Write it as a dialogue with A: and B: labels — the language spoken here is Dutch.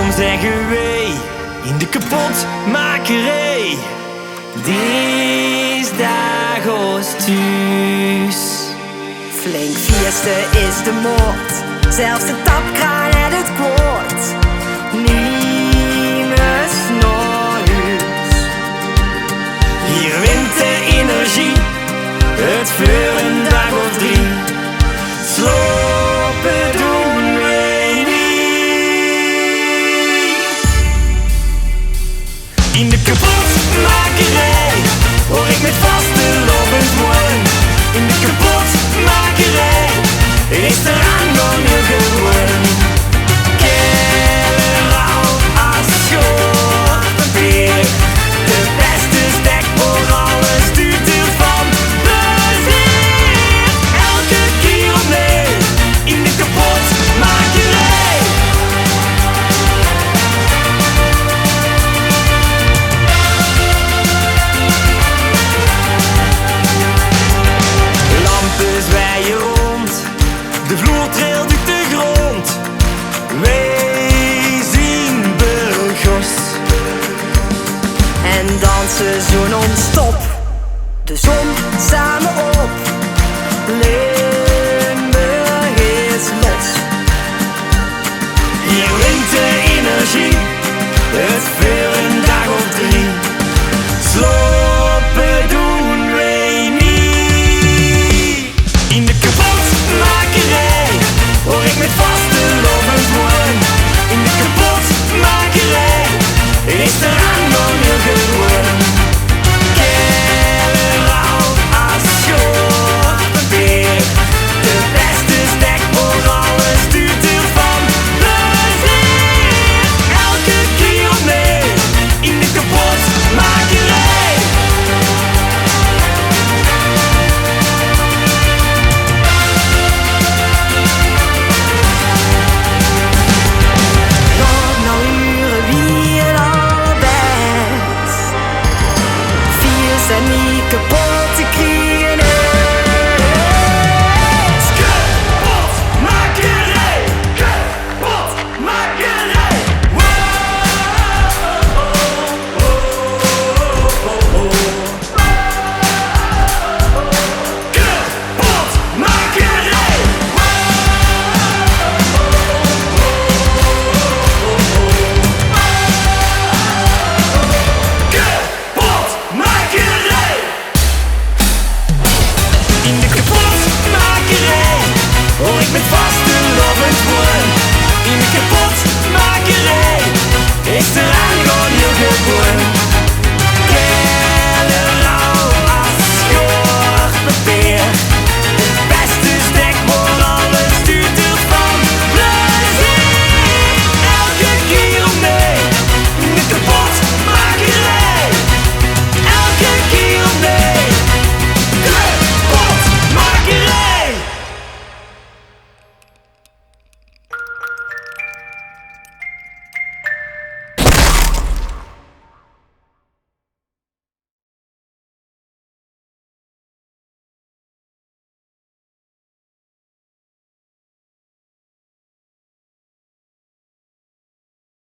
A: Kom zeggen wij in de kapotmakerij. Deze dag ons thuis.
B: Flink vierste is de moord, zelfs de tapkraan en het kwoord. Niemers naar huis.
A: Hier wint de energie, het voor een dag of 3. Slopen doen wij niet. In de kapotmakerij hoor ik met vaste lopend woon. In de kapotmakerij is er aangang gewoon. Kerel als schoorpapier, de beste stek voor alles duurt ervan plezier. Elke keer opnieuw in de kapotmakerij. Lampen zwaaien rond, de vloer trilt uit de grond. Wij zien burgers
B: En dansen zo non-stop, de zon samen op. Limburg is los.
A: hier wint de energie, het voor een dag of 3. Slopen doen wij niet. In de kapotmakerij hoor ik met vaste lopend woon. In de kapotmakerij is er aangang gewoon. Kerel als schoorpapier, de beste stek voor alles duurt ervan plezier. Elke keer opnieuw in de kapotmakerij.
B: Nog nou uren wie het allerbest. Vier zijn niet kapot te krijgen is.
A: Kapotmakerij, kapotmakerij. Kapotmakerij. Kapotmakerij. In de kapotmakerij hoor ik met vaste lovend woon. In de kapotmakerij is er aangaan heel gewoon.